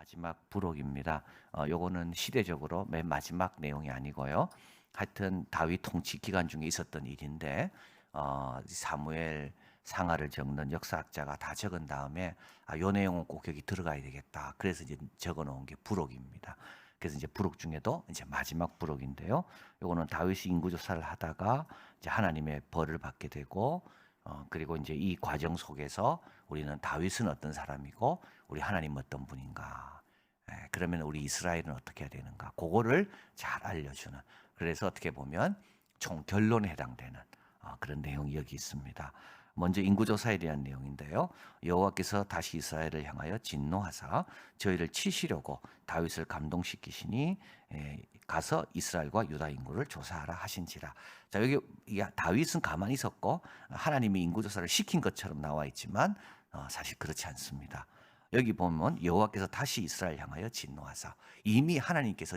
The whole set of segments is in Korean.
마지막 부록입니다. 요거는 시대적으로 맨 마지막 내용이 아니고요. 하여튼 다윗 통치 기간 중에 있었던 일인데 사무엘 상하를 적는 역사학자가 다 적은 다음에 요 내용은 꼭 여기 들어가야 되겠다. 그래서 이제 적어 놓은 게 부록입니다. 그래서 이제 부록 중에도 이제 마지막 부록인데요. 요거는 다윗이 인구조사를 하다가 이제 하나님의 벌을 받게 되고 그리고 이제 이 과정 속에서 우리는 다윗은 어떤 사람이고 우리 하나님은 어떤 분인가. 그러면 우리 이스라엘은 어떻게 해야 되는가. 그거를 잘 알려주는. 그래서 어떻게 보면 총 결론에 해당되는 그런 내용이 여기 있습니다. 먼저 인구조사에 대한 내용인데요. 여호와께서 다시 이스라엘을 향하여 진노하사 저희를 치시려고 다윗을 감동시키시니 가서 이스라엘과 유다 인구를 조사하라 하신지라. 자, 여기 다윗은 가만히 있었고 하나님이 인구조사를 시킨 것처럼 나와 있지만 사실 그렇지 않습니다. 여기 보면 여호와께서 다시 이스라엘 향하여 진노하사, 이미 하나님께서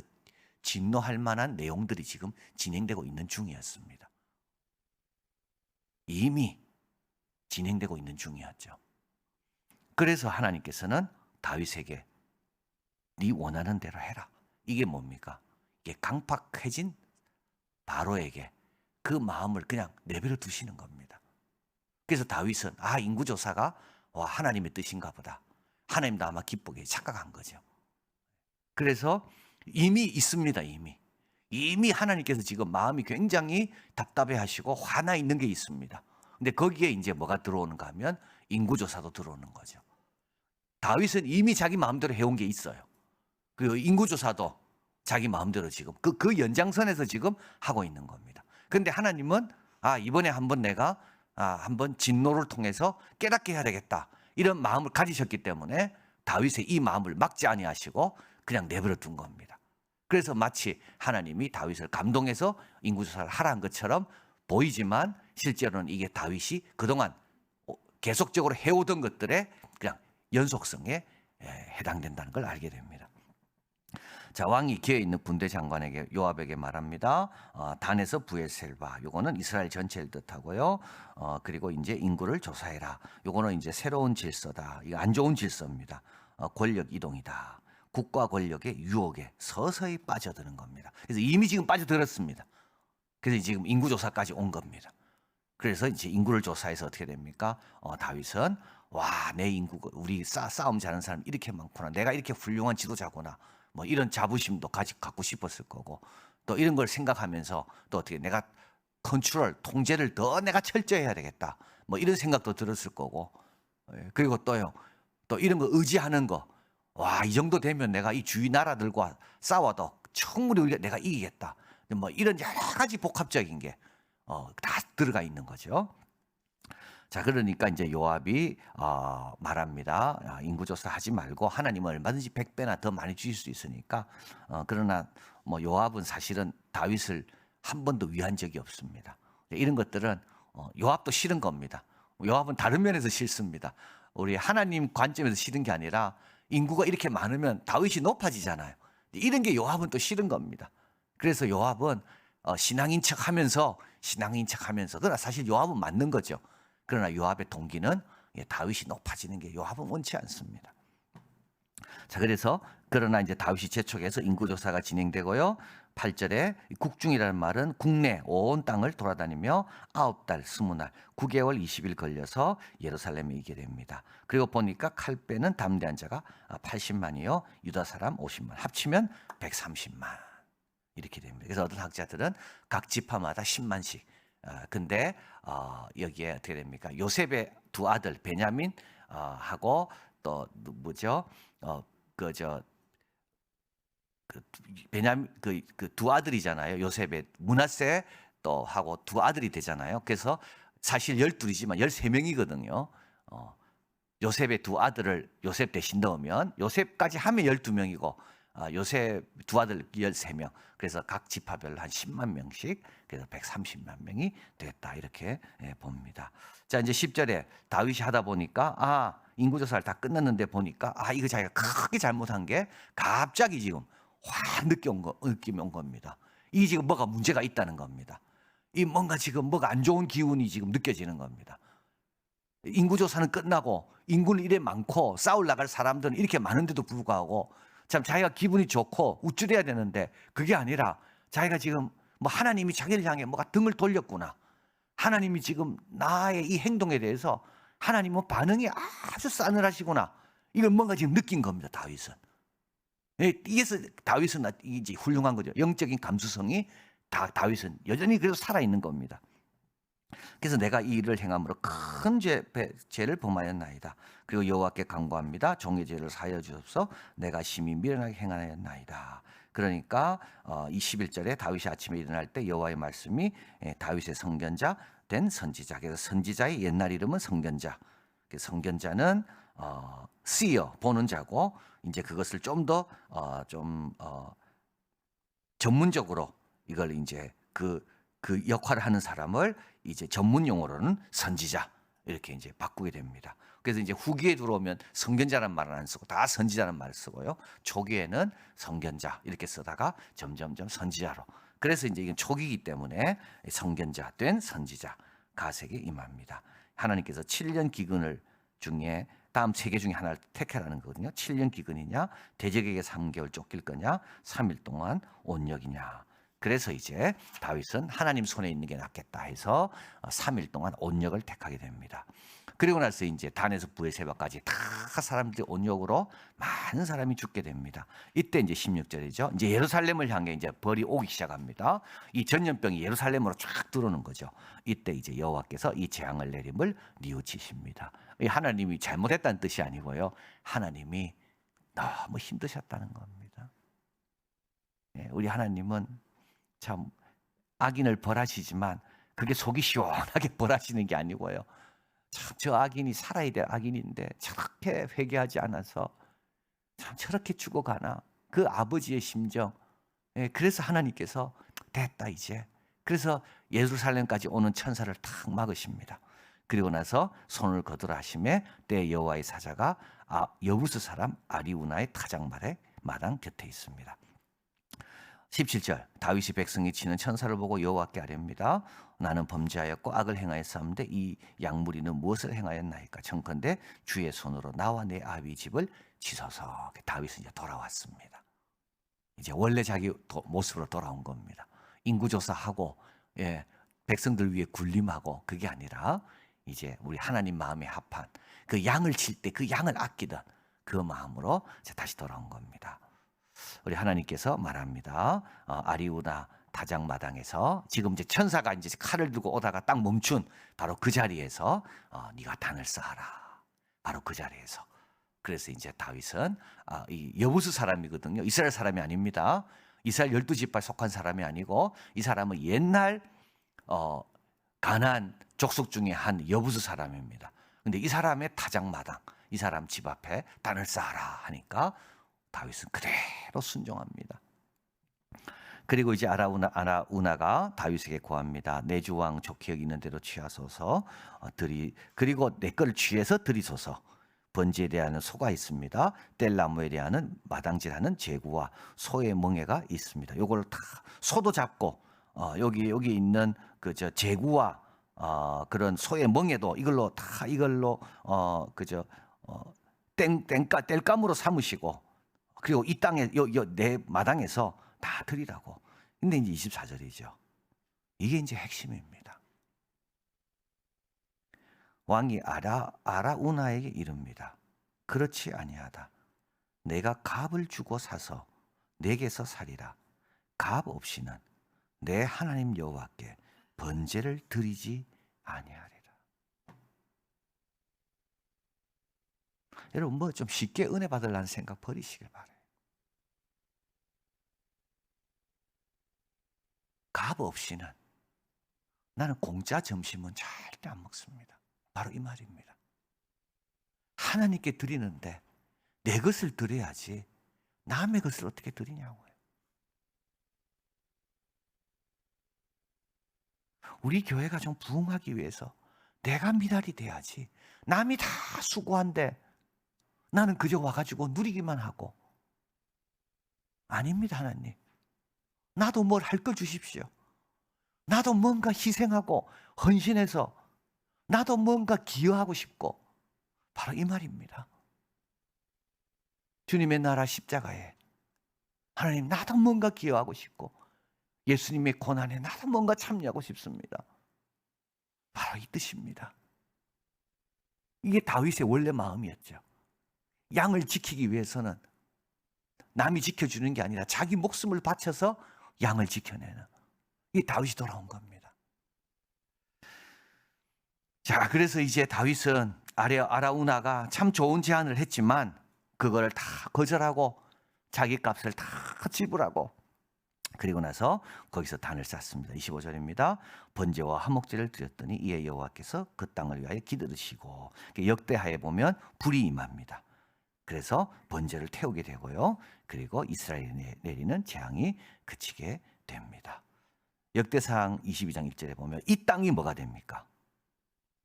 진노할 만한 내용들이 지금 진행되고 있는 중이었습니다. 이미 진행되고 있는 중이었죠. 그래서 하나님께서는 다윗에게 네 원하는 대로 해라. 이게 뭡니까? 이게 강팍해진 바로에게 그 마음을 그냥 내버려 두시는 겁니다. 그래서 다윗은 인구조사가 하나님의 뜻인가 보다. 하나님도 아마 기쁘게 착각한 거죠. 그래서 이미 있습니다. 이미 하나님께서 지금 마음이 굉장히 답답해 하시고 화나 있는 게 있습니다. 근데 거기에 이제 뭐가 들어오는가 하면 인구조사도 들어오는 거죠. 다윗은 이미 자기 마음대로 해온 게 있어요. 그리고 인구조사도 자기 마음대로 지금 그 연장선에서 지금 하고 있는 겁니다. 그런데 하나님은 이번에 한번 내가 한번 진노를 통해서 깨닫게 해야 되겠다. 이런 마음을 가지셨기 때문에 다윗의 이 마음을 막지 아니하시고 그냥 내버려 둔 겁니다. 그래서 마치 하나님이 다윗을 감동해서 인구조사를 하라는 것처럼 보이지만 실제로는 이게 다윗이 그동안 계속적으로 해오던 것들의 그냥 연속성에 해당된다는 걸 알게 됩니다. 자, 왕이 기에 있는 군대 장관에게 요압에게 말합니다. 단에서 부엘셀바, 요거는 이스라엘 전체를 뜻하고요. 그리고 이제 인구를 조사해라. 요거는 이제 새로운 질서다. 이거 안 좋은 질서입니다. 권력 이동이다. 국가 권력의 유혹에 서서히 빠져드는 겁니다. 그래서 이미 지금 빠져들었습니다. 그래서 지금 인구조사까지 온 겁니다. 그래서 이제 인구를 조사해서 어떻게 됩니까? 다윗은 내 인구가 우리 싸움 잘하는 사람 이렇게 많구나. 내가 이렇게 훌륭한 지도자구나. 뭐 이런 자부심도 갖고 싶었을 거고 또 이런 걸 생각하면서 또 어떻게 내가 통제를 더 내가 철저히 해야 되겠다. 뭐 이런 생각도 들었을 거고 그리고 또 이런 거 의지하는 거. 이 정도 되면 내가 이 주위 나라들과 싸워도 충분히 내가 이기겠다. 뭐 이런 여러 가지 복합적인 게 다 들어가 있는 거죠. 자, 그러니까 이제 요압이 말합니다. 인구조사 하지 말고 하나님은 얼마든지 100배나 더 많이 주실 수 있으니까. 그러나 뭐 요압은 사실은 다윗을 한 번도 위한 적이 없습니다. 이런 것들은 요압도 싫은 겁니다. 요압은 다른 면에서 싫습니다. 우리 하나님 관점에서 싫은 게 아니라 인구가 이렇게 많으면 다윗이 높아지잖아요. 이런 게 요압은 또 싫은 겁니다. 그래서 요압은 신앙인 척하면서 그러나 사실 요압은 맞는 거죠. 그러나 요압의 동기는 다윗이 높아지는 게 요압은 원치 않습니다. 자, 그러나 이제 다윗이 재촉해서 인구조사가 진행되고요. 8절에 국중이라는 말은 국내 온 땅을 돌아다니며 9달 20날 9개월 20일 걸려서 예루살렘에 이게 됩니다. 그리고 보니까 칼빼는 담대한 자가 80만이요 유다 사람 50만 합치면 130만 이렇게 됩니다. 그래서 어떤 학자들은 각 지파마다 10만씩. 근데 여기에 어떻게 됩니까? 요셉의 두 아들 베냐민 하고 또 뭐죠? 베냐민 그 두 아들이잖아요. 요셉의 므낫세 또 하고 두 아들이 되잖아요. 그래서 사실 12이지만 13명이거든요. 요셉의 두 아들을 요셉 대신 넣으면 요셉까지 하면 12명이고 요셉 두 아들 13명. 그래서 각 지파별로 한 10만 명씩 그래서 130만 명이 됐다. 이렇게 봅니다. 자, 이제 10절에 다윗이 하다 보니까 인구조사를 다 끝났는데 보니까 이거 자기가 크게 잘못한 게 갑자기 지금 확 느낌이 온 겁니다. 이 지금 뭐가 문제가 있다는 겁니다. 이 뭔가 지금 뭐가 안 좋은 기운이 지금 느껴지는 겁니다. 인구조사는 끝나고 인구는 이래 많고 싸울 나갈 사람들은 이렇게 많은데도 불구하고 참 자기가 기분이 좋고 우쭐해야 되는데 그게 아니라 자기가 지금 뭐 하나님이 자기를 향해 뭐가 등을 돌렸구나. 하나님이 지금 나의 이 행동에 대해서 하나님은 반응이 아주 싸늘하시구나. 이걸 뭔가 지금 느낀 겁니다. 다윗은. 이게서 다윗은 이제 훌륭한 거죠. 영적인 감수성이 다윗은 여전히 그래도 살아있는 겁니다. 그래서 내가 이 일을 행함으로 큰 죄를 범하였나이다. 그리고 여호와께 간구합니다. 종의 죄를 사하여 주옵소서. 내가 심히 미련하게 행하였나이다. 그러니까 이 11절에 다윗이 아침에 일어날 때 여호와의 말씀이 다윗의 선견자 된 선지자. 그래서 선지자의 옛날 이름은 선견자. 선견자는 seer, 보는 자고 이제 그것을 좀 더 전문적으로 이걸 이제 그 역할을 하는 사람을 이제 전문 용어로는 선지자 이렇게 이제 바꾸게 됩니다. 그래서 이제 후기에 들어오면 선견자라는 말은 안 쓰고 다 선지자라는 말을 쓰고요. 초기에는 선견자 이렇게 쓰다가 점점점 선지자로. 그래서 이제 이게 초기이기 때문에 선견자 된 선지자 가색에 임합니다. 하나님께서 7년 기근을 중에 다음 3개 중에 하나를 택해라는 거거든요. 7년 기근이냐, 대적에게 3개월 쫓길 거냐, 3일 동안 온역이냐. 그래서 이제 다윗은 하나님 손에 있는 게 낫겠다 해서 3일 동안 온역을 택하게 됩니다. 그리고 나서 이제 단에서 브에세바까지 다 사람들이 온역으로 많은 사람이 죽게 됩니다. 이때 이제 16절이죠. 이제 예루살렘을 향해 이제 벌이 오기 시작합니다. 이 전염병이 예루살렘으로 쫙 들어오는 거죠. 이때 이제 여호와께서 이 재앙을 내림을 뉘우치십니다. 하나님이 잘못했다는 뜻이 아니고요. 하나님이 너무 힘드셨다는 겁니다. 우리 하나님은 참 악인을 벌하시지만 그게 속이 시원하게 벌하시는 게 아니고요. 참 저 악인이 살아야 될 악인인데 저렇게 회개하지 않아서 참 저렇게 죽어가나. 그 아버지의 심정. 그래서 하나님께서 됐다 이제. 그래서 예루살렘까지 오는 천사를 탁 막으십니다. 그리고 나서 손을 거두라 하심에 때 여호와의 사자가 여부스 사람 아리우나의 타작말에 마당 곁에 있습니다. 17절 다윗이 백성이 치는 천사를 보고 여호와께 아뢰옵니다. 나는 범죄하였고 악을 행하였사온데 이 양무리는 무엇을 행하였나이까? 청컨대 주의 손으로 나와 내 아비 집을 치소서. 다윗은 이제 돌아왔습니다. 이제 원래 자기 모습으로 돌아온 겁니다. 인구조사하고 백성들 위해 군림하고 그게 아니라 이제 우리 하나님 마음에 합한 그 양을 칠 때 그 양을 아끼던 그 마음으로 다시 돌아온 겁니다. 우리 하나님께서 말합니다. 아리우나 다장마당에서 지금 이제 천사가 이제 칼을 들고 오다가 딱 멈춘 바로 그 자리에서 네가 단을 쌓아라. 바로 그 자리에서. 그래서 이제 다윗은 이 여부스 사람이거든요. 이스라엘 사람이 아닙니다. 이스라엘 12지파에 속한 사람이 아니고 이 사람은 옛날 가나안 족속 중에 한 여부스 사람입니다. 근데 이 사람의 타작마당, 이 사람 집 앞에 단을 쌓아라 하니까 다윗은 그대로 순종합니다. 그리고 이제 아라우나가 다윗에게 고합니다. 내 주 왕 좋게 여기는 대로 취하소서. 그리고 내 거를 취해서 드리소서. 번제에 대한 소가 있습니다. 뗄나무에 대한 마당질하는 제구와 소의 멍에가 있습니다. 요걸 다 소도 잡고 여기 있는 그저 제구와 그런 소의 멍에도 이걸로 뗄감으로 삼으시고 그리고 이 땅에 내 마당에서 다 드리라고. 근데 이제 24절이죠. 이게 이제 핵심입니다. 왕이 아라우나에게 이릅니다. 그렇지 아니하다. 내가 값을 주고 사서 내게서 살이라. 값 없이는 내 하나님 여호와께 번제를 드리지 아니하리라. 여러분 뭐 좀 쉽게 은혜 받으려는 생각 버리시길 바라요. 값 없이는 나는 공짜 점심은 절대 안 먹습니다. 바로 이 말입니다. 하나님께 드리는데 내 것을 드려야지 남의 것을 어떻게 드리냐고요. 우리 교회가 좀 부흥하기 위해서 내가 미달이 돼야지. 남이 다 수고한데 나는 그저 와가지고 누리기만 하고. 아닙니다, 하나님. 나도 뭘 할 걸 주십시오. 나도 뭔가 희생하고 헌신해서 나도 뭔가 기여하고 싶고, 바로 이 말입니다. 주님의 나라 십자가에 하나님, 나도 뭔가 기여하고 싶고, 예수님의 고난에 나도 뭔가 참여하고 싶습니다. 바로 이 뜻입니다. 이게 다윗의 원래 마음이었죠. 양을 지키기 위해서는 남이 지켜주는 게 아니라 자기 목숨을 바쳐서 양을 지켜내는, 이 다윗이 돌아온 겁니다. 자, 그래서 이제 다윗은 아라우나가 참 좋은 제안을 했지만 그걸 다 거절하고 자기 값을 다 지불하고, 그리고 나서 거기서 단을 쌓습니다. 25절입니다. 번제와 화목제를 드렸더니 이에 여호와께서 그 땅을 위하여 기들으시고, 역대하에 보면 불이 임합니다. 그래서 번제를 태우게 되고요. 그리고 이스라엘에 내리는 재앙이 그치게 됩니다. 역대상 22장 1절에 보면 이 땅이 뭐가 됩니까?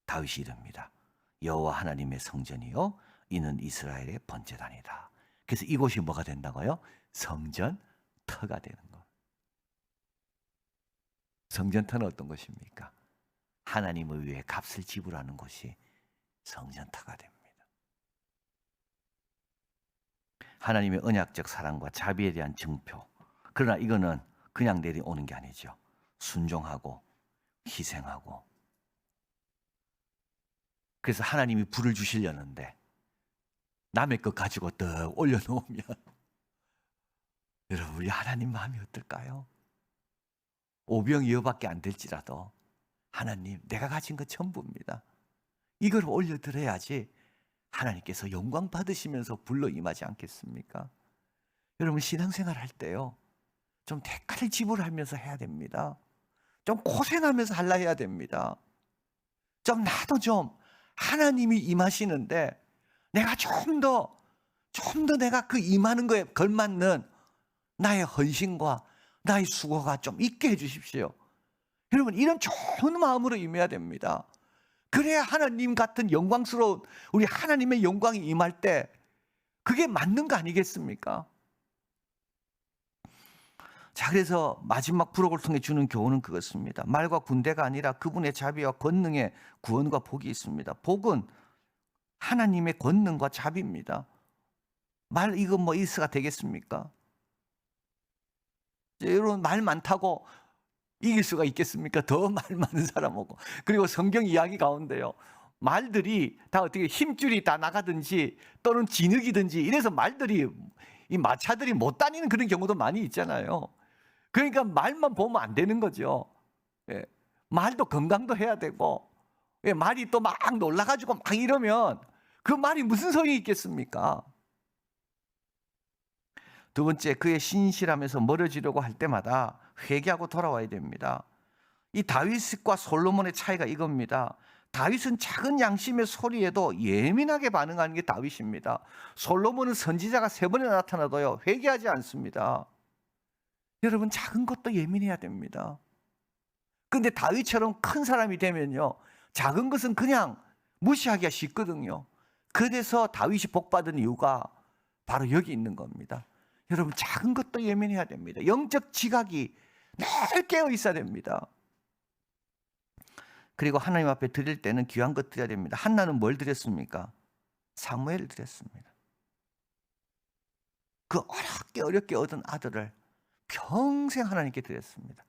다윗이 이릅니다. 여호와 하나님의 성전이요 이는 이스라엘의 번제단이다. 그래서 이곳이 뭐가 된다고요? 성전터가 되는 것. 성전터는 어떤 것입니까? 하나님을 위해 값을 지불하는 곳이 성전터가 됩니다. 하나님의 언약적 사랑과 자비에 대한 증표. 그러나 이거는 그냥 내려오는 게 아니죠. 순종하고 희생하고. 그래서 하나님이 불을 주시려는데 남의 것 가지고 떡 올려놓으면 여러분, 우리 하나님 마음이 어떨까요? 오병이어밖에 안 될지라도 하나님, 내가 가진 것 전부입니다. 이걸 올려드려야지 하나님께서 영광 받으시면서 불러 임하지 않겠습니까? 여러분, 신앙생활 할 때요, 좀 대가를 지불하면서 해야 됩니다. 좀 고생하면서 하려 해야 됩니다. 좀 나도 좀 하나님이 임하시는데 내가 좀 더 내가 그 임하는 거에 걸맞는 나의 헌신과 나의 수고가 좀 있게 해주십시오. 여러분, 이런 좋은 마음으로 임해야 됩니다. 그래야 하나님 같은 영광스러운 우리 하나님의 영광이 임할 때 그게 맞는 거 아니겠습니까? 자, 그래서 마지막 부록을 통해 주는 교훈은 그것입니다. 말과 군대가 아니라 그분의 자비와 권능에 구원과 복이 있습니다. 복은 하나님의 권능과 자비입니다. 말 이거 뭐 일스가 되겠습니까? 여러분, 말 많다고 이길 수가 있겠습니까? 더 말 많은 사람하고. 그리고 성경 이야기 가운데요, 말들이 다 어떻게 힘줄이 다 나가든지 또는 진흙이든지 이래서 말들이, 이 마차들이 못 다니는 그런 경우도 많이 있잖아요. 그러니까 말만 보면 안 되는 거죠. 예. 말도 건강도 해야 되고, 예. 말이 또 막 놀라가지고 막 이러면 그 말이 무슨 소용이 있겠습니까? 두 번째, 그의 신실함에서 멀어지려고 할 때마다 회개하고 돌아와야 됩니다. 이 다윗과 솔로몬의 차이가 이겁니다. 다윗은 작은 양심의 소리에도 예민하게 반응하는 게 다윗입니다. 솔로몬은 선지자가 3번이나 나타나도요, 회개하지 않습니다. 여러분, 작은 것도 예민해야 됩니다. 그런데 다윗처럼 큰 사람이 되면요, 작은 것은 그냥 무시하기가 쉽거든요. 그래서 다윗이 복받은 이유가 바로 여기 있는 겁니다. 여러분, 작은 것도 예민해야 됩니다. 영적 지각이 늘 깨어 있어야 됩니다. 그리고 하나님 앞에 드릴 때는 귀한 것 드려야 됩니다. 한나는 뭘 드렸습니까? 사무엘을 드렸습니다. 그 어렵게 얻은 아들을 평생 하나님께 드렸습니다.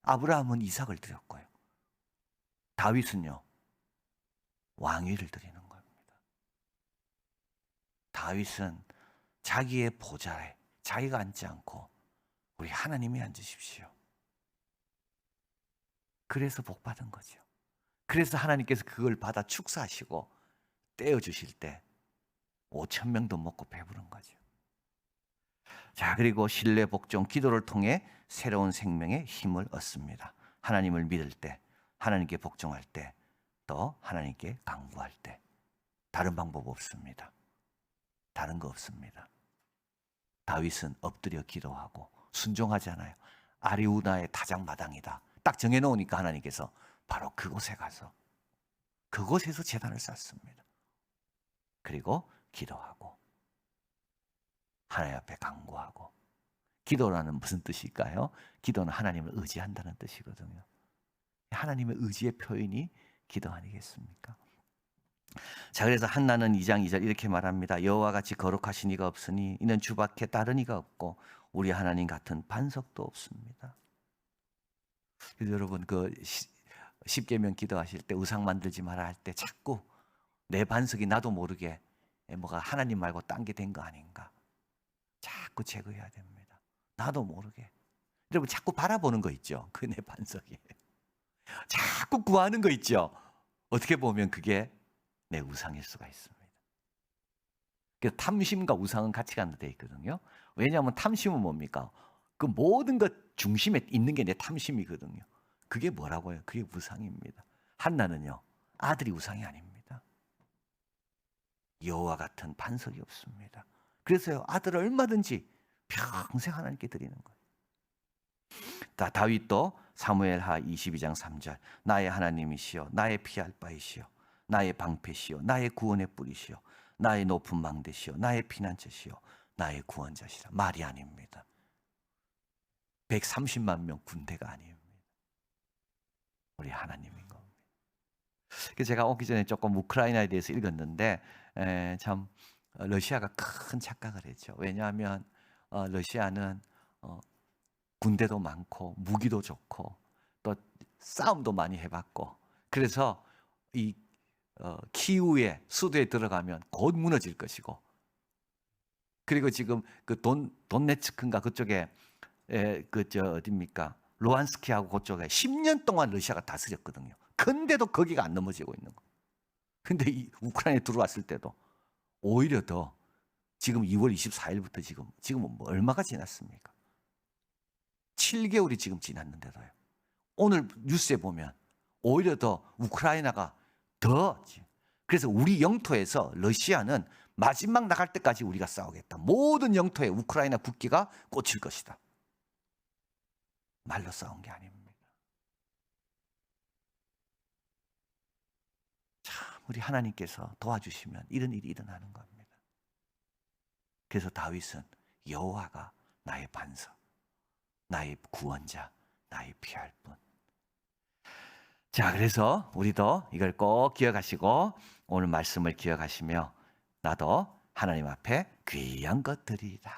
아브라함은 이삭을 드렸고요. 다윗은요, 왕위를 드리는 겁니다. 다윗은 자기의 보좌에 자기가 앉지 않고 우리 하나님이 앉으십시오. 그래서 복 받은 거죠. 그래서 하나님께서 그걸 받아 축사하시고 떼어주실 때 5,000명도 먹고 배부른 거죠. 자, 그리고 신뢰, 복종, 기도를 통해 새로운 생명의 힘을 얻습니다. 하나님을 믿을 때, 하나님께 복종할 때, 또 하나님께 간구할 때. 다른 방법 없습니다. 다른 거 없습니다. 다윗은 엎드려 기도하고 순종하잖아요. 아리우나의 타작마당이다. 딱 정해놓으니까 하나님께서 바로 그곳에 가서 그곳에서 제단을 쌓습니다. 그리고 기도하고 하나님 앞에 간구하고. 기도라는 무슨 뜻일까요? 기도는 하나님을 의지한다는 뜻이거든요. 하나님의 의지의 표현이 기도 아니겠습니까? 자, 그래서 한나는 2장 2절 이렇게 말합니다. 여호와 같이 거룩하신 이가 없으니 이는 주밖에 다른 이가 없고 우리 하나님 같은 반석도 없습니다. 그래서 여러분 그 십계명 기도하실 때 우상 만들지 마라 할 때 자꾸 내 반석이 나도 모르게 뭐가 하나님 말고 딴 게 된 거 아닌가 자꾸 제거해야 됩니다. 나도 모르게. 여러분 자꾸 바라보는 거 있죠. 그 내 반석이. 자꾸 구하는 거 있죠. 어떻게 보면 그게 내 우상일 수가 있습니다. 그래서 탐심과 우상은 같이 가는 데 있거든요. 왜냐하면 탐심은 뭡니까? 그 모든 것 중심에 있는 게 내 탐심이거든요. 그게 뭐라고요? 그게 우상입니다. 한나는요, 아들이 우상이 아닙니다. 여호와 같은 반석이 없습니다. 그래서요, 아들을 얼마든지 평생 하나님께 드리는 거예요. 다윗도 사무엘하 22장 3절 나의 하나님이시여 나의 피할 바이시여 나의 방패시여 나의 구원의 뿌리시여 나의 높은 망대시여 나의 피난처시여 나의 구원자시라. 말이 아닙니다. 130만 명 군대가 아닙니다. 우리 하나님인 겁니다. 그래서 제가 오기 전에 조금 우크라이나에 대해서 읽었는데 참 러시아가 큰 착각을 했죠. 왜냐하면 러시아는 군대도 많고 무기도 좋고 또 싸움도 많이 해봤고 그래서 이 키우의 수도에 들어가면 곧 무너질 것이고 그리고 지금 그 돈네츠크인가 그쪽에 어딥니까 루안스키하고 그쪽에 10년 동안 러시아가 다스렸거든요. 근데도 거기가 안 넘어지고 있는 거. 근데 이 우크라이나에 들어왔을 때도 오히려 더 지금 2월 24일부터 지금은 뭐 얼마가 지났습니까? 7개월이 지금 지났는데도요. 오늘 뉴스에 보면 오히려 더 우크라이나가 더 그래서 우리 영토에서 러시아는 마지막 나갈 때까지 우리가 싸우겠다. 모든 영토에 우크라이나 국기가 꽂힐 것이다. 말로 싸운 게 아닙니다. 참 우리 하나님께서 도와주시면 이런 일이 일어나는 겁니다. 그래서 다윗은 여호와가 나의 반석, 나의 구원자, 나의 피할 분. 자, 그래서 우리도 이걸 꼭 기억하시고 오늘 말씀을 기억하시며 나도 하나님 앞에 귀한 것 드리리라.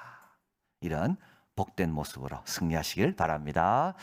이런 복된 모습으로 승리하시길 바랍니다.